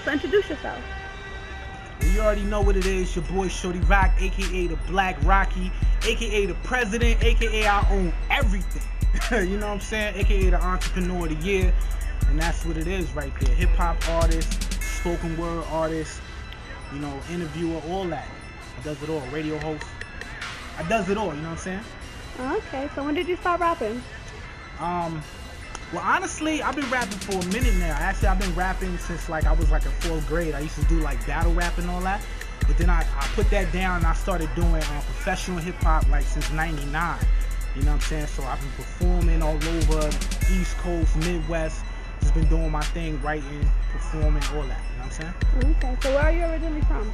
So introduce yourself. You already know what it is. Your boy Shorty Roc, aka the Black Rocky, aka the President, aka I own everything. You know what I'm saying? Aka the Entrepreneur of the Year. And that's what it is right there. Hip hop artist, spoken word artist, you know, interviewer, all that. I does it all. Radio host. I does it all, you know what I'm saying? Okay, so when did you start rapping? Well, honestly, I've been rapping for a minute now. Actually, I've been rapping since like I was like in 4th grade. I used to do like battle rap and all that. But then I put that down and I started doing professional hip hop like since '99. You know what I'm saying? So I've been performing all over East Coast, Midwest. Just been doing my thing, writing, performing, all that. You know what I'm saying? Okay, so where are you originally from?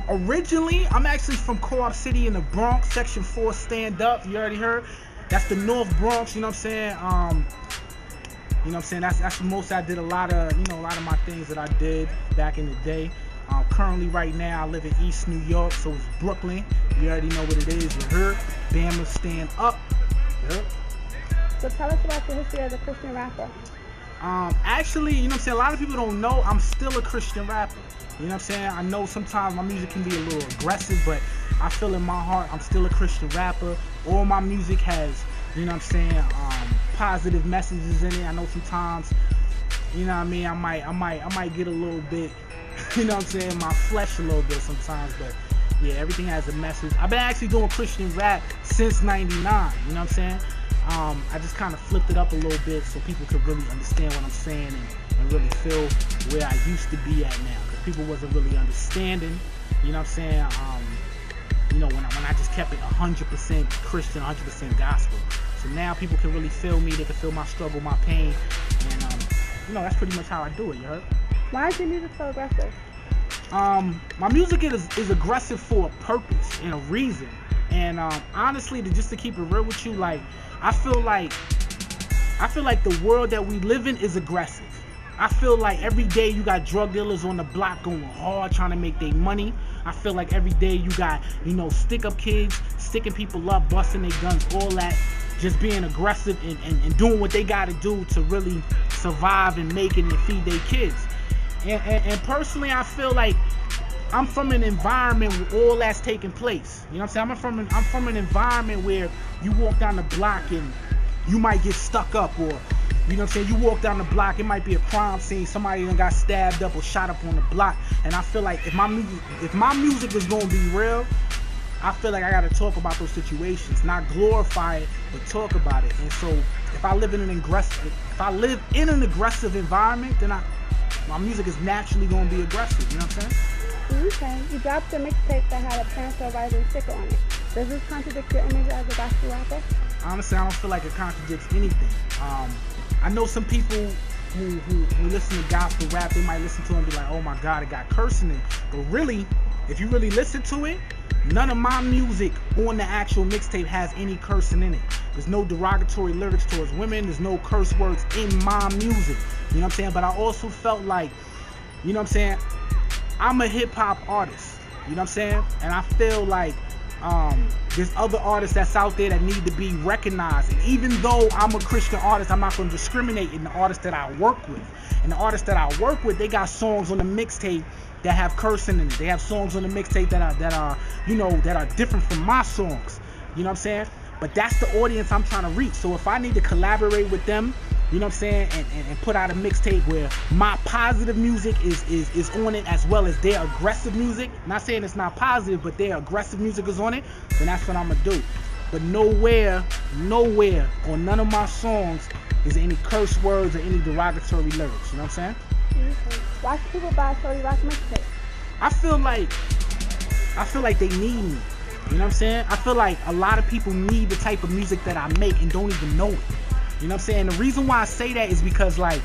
Originally, I'm actually from Co-op City in the Bronx, Section 4, stand up. You already heard? That's the North Bronx. You know what I'm saying? You know what I'm saying? That's the most I did. A lot of my things that I did back in the day. Currently, right now, I live in East New York, so it's Brooklyn. You already know what it is. You heard? Bama, stand up. Yep. So tell us about the history as a Christian rapper. Actually, you know what I'm saying? A lot of people don't know I'm still a Christian rapper. You know what I'm saying? I know sometimes my music can be a little aggressive, but I feel in my heart I'm still a Christian rapper. All my music has, you know what I'm saying, positive messages in it. I know sometimes, you know what I mean, I might get a little bit, you know what I'm saying, my flesh a little bit sometimes, but yeah, everything has a message. I've been actually doing Christian rap since '99, you know what I'm saying? I just kind of flipped it up a little bit so people could really understand what I'm saying and really feel where I used to be at now, because people wasn't really understanding, you know what I'm saying? You know, when I just kept it 100% Christian, 100% gospel. So now people can really feel me, they can feel my struggle, my pain, and you know, that's pretty much how I do it, you heard? Why is your music so aggressive? My music is aggressive for a purpose and a reason. And honestly, just to keep it real with you, like I feel like the world that we live in is aggressive. I feel like every day you got drug dealers on the block going hard trying to make their money. I feel like every day you got, you know, stick up kids, sticking people up, busting their guns, all that, just being aggressive and doing what they got to do to really survive and make it and feed their kids. And personally, I feel like I'm from an environment where all that's taking place. You know what I'm saying? I'm from an environment where you walk down the block and you might get stuck up, or you know what I'm saying, you walk down the block, it might be a crime scene, somebody done got stabbed up or shot up on the block. And I feel like if my music is gonna be real, I feel like I gotta talk about those situations, not glorify it, but talk about it. And so if I live in an aggressive environment, then my music is naturally gonna be aggressive. You know what I'm saying? Okay. You dropped a mixtape that had a Panther rising sticker on it. Does this contradict your image as a gospel rapper? Honestly, I don't feel like it contradicts anything. I know some people who listen to gospel rap, they might listen to it and be like, oh my God, it got cursing in it. But really, if you really listen to it, none of my music on the actual mixtape has any cursing in it. There's no derogatory lyrics towards women. There's no curse words in my music. You know what I'm saying? But I also felt like, you know what I'm saying, I'm a hip hop artist. You know what I'm saying? And I feel like there's other artists that's out there that need to be recognized. And even though I'm a Christian artist, I'm not going to discriminate in the artists that I work with. And the artists that I work with, they got songs on the mixtape that have cursing in it. They have songs on the mixtape that are different from my songs. You know what I'm saying? But that's the audience I'm trying to reach. So if I need to collaborate with them, you know what I'm saying, and put out a mixtape where my positive music is on it as well as their aggressive music, not saying it's not positive, but their aggressive music is on it, then that's what I'm gonna do. But nowhere on none of my songs is any curse words or any derogatory lyrics. You know what I'm saying? Mm-hmm. Why should people buy Shorty Roc mixtape? I feel like they need me. You know what I'm saying? I feel like a lot of people need the type of music that I make and don't even know it. You know what I'm saying? The reason why I say that is because like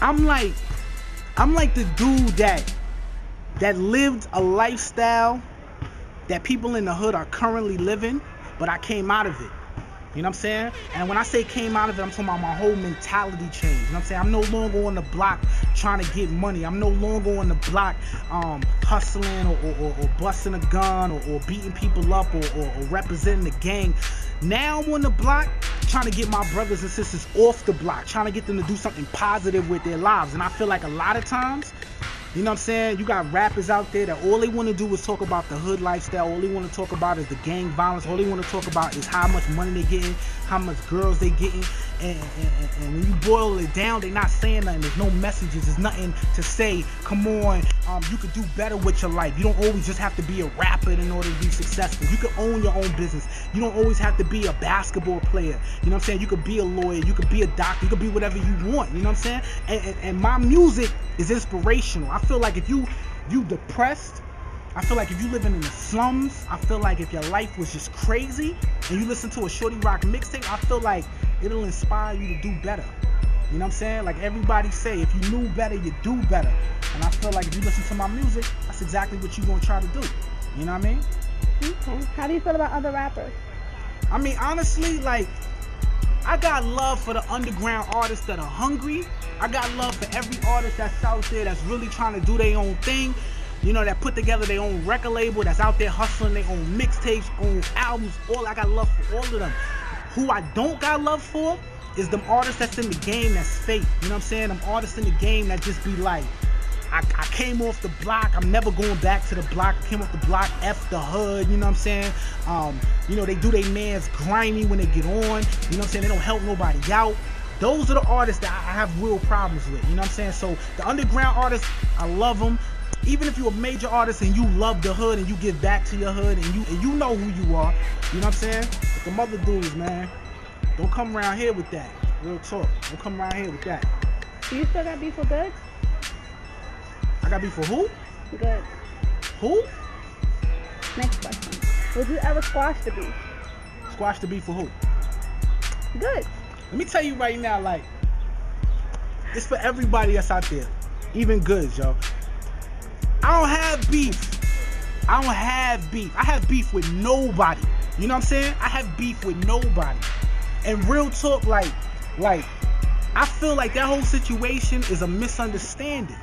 I'm like the dude that lived a lifestyle that people in the hood are currently living, but I came out of it. You know what I'm saying? And when I say came out of it, I'm talking about my whole mentality change. You know what I'm saying? I'm no longer on the block trying to get money. I'm no longer on the block hustling or busting a gun or beating people up or representing the gang. Now I'm on the block trying to get my brothers and sisters off the block, trying to get them to do something positive with their lives. And I feel like a lot of times, you know what I'm saying, you got rappers out there that all they want to do is talk about the hood lifestyle. All they want to talk about is the gang violence. All they want to talk about is how much money they getting, how much girls they getting. And when you boil it down, they not saying nothing. There's no messages. There's nothing to say. Come on, you could do better with your life. You don't always just have to be a rapper in order to be successful. You could own your own business. You don't always have to be a basketball player. You know what I'm saying? You could be a lawyer. You could be a doctor. You could be whatever you want. You know what I'm saying? And my music is inspirational. I feel like if you depressed, I feel like if you living in the slums, I feel like if your life was just crazy and you listen to a Shorty Roc mixtape, I feel like it'll inspire you to do better. You know what I'm saying? Like everybody say, if you knew better, you do better. And I feel like if you listen to my music, that's exactly what you're gonna try to do. You know what I mean? Okay. How do you feel about other rappers? I mean, honestly, like, I got love for the underground artists that are hungry. I got love for every artist that's out there that's really trying to do their own thing. You know, that put together their own record label, that's out there hustling their own mixtapes, own albums, all. I got love for all of them. Who I don't got love for is them artists that's in the game that's fake. You know what I'm saying? Them artists in the game that just be like, I came off the block, I'm never going back to the block. I came off the block, F the hood, you know what I'm saying? You know, they do their man's grimy when they get on, you know what I'm saying? They don't help nobody out. Those are the artists that I have real problems with, you know what I'm saying? So the underground artists, I love them. Even if you're a major artist and you love the hood and you give back to your hood and you know who you are, you know what I'm saying? But the mother dudes, man, don't come around here with that. Real talk. Don't come around here with that. Do you still got beef with Goods? I got beef for who? Goods. Who? Next question. Would you ever squash the beef? Squash the beef for who? Goods. Let me tell you right now, like, it's for everybody that's out there. Even Goods, yo. I don't have beef. I don't have beef. I have beef with nobody. You know what I'm saying? I have beef with nobody. And real talk, like, I feel like that whole situation is a misunderstanding.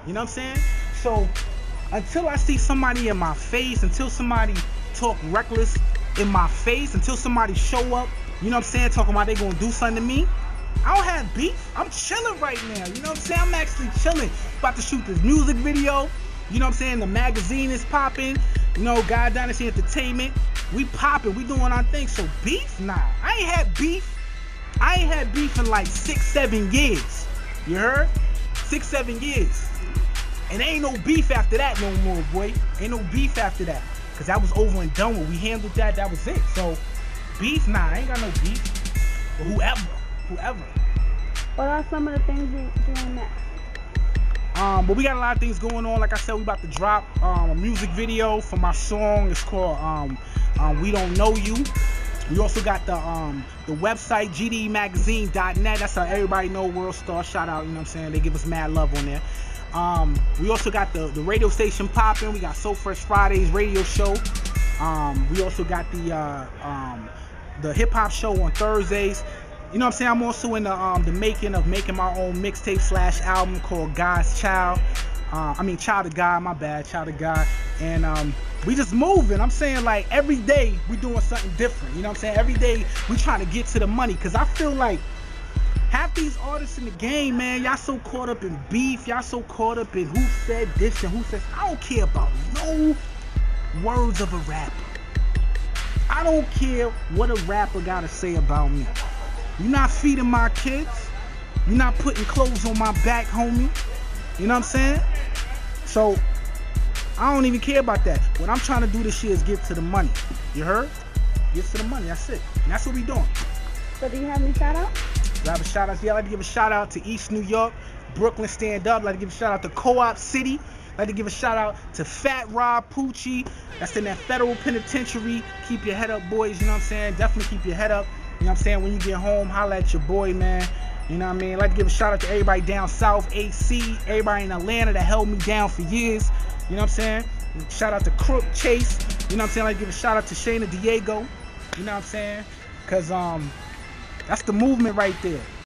You know what I'm saying? So, until I see somebody in my face, until somebody talk reckless in my face, until somebody show up, you know what I'm saying, talking about they gonna do something to me, I don't have beef. I'm chilling right now. You know what I'm saying? I'm actually chilling. About to shoot this music video. You know what I'm saying? The magazine is popping. You know, God Dynasty Entertainment. We popping. We doing our thing. So beef? Nah. I ain't had beef. I ain't had beef in like 6-7 years. You heard? 6-7 years. And ain't no beef after that no more, boy. Ain't no beef after that. Because that was over and done with. We handled that. That was it. So beef? Nah. I ain't got no beef. But whoever. What are some of the things you doing next? But we got a lot of things going on. Like I said, we about to drop a music video for my song. It's called We Don't Know You. We also got the website gdmagazine.net. That's how everybody know World Star. Shout out, you know what I'm saying? They give us mad love on there. We also got the radio station popping. We got So Fresh Fridays radio show. We also got the hip hop show on Thursdays. You know what I'm saying? I'm also in the making my own mixtape / album called God's Child. Child of God, my bad, Child of God. And we just moving. I'm saying, like, every day we doing something different. You know what I'm saying? Every day we trying to get to the money. Because I feel like half these artists in the game, man, y'all so caught up in beef. Y'all so caught up in who said this and who said... I don't care about no words of a rapper. I don't care what a rapper got to say about me. You're not feeding my kids. You're not putting clothes on my back, homie. You know what I'm saying? So, I don't even care about that. What I'm trying to do this year is get to the money. You heard? Get to the money. That's it. And that's what we doing. So, do you have any shout-outs? Do I have a shout-out? Yeah, I'd like to give a shout-out to East New York, Brooklyn Stand Up. I'd like to give a shout-out to Co-op City. I'd like to give a shout-out to Fat Rob Poochie. That's in that federal penitentiary. Keep your head up, boys. You know what I'm saying? Definitely keep your head up. You know what I'm saying? When you get home, holla at your boy, man. You know what I mean? I'd like to give a shout out to everybody down south, AC, everybody in Atlanta that held me down for years. You know what I'm saying? Shout out to Crook, Chase. You know what I'm saying? I'd like to give a shout out to Shayna Diego. You know what I'm saying? Cause that's the movement right there.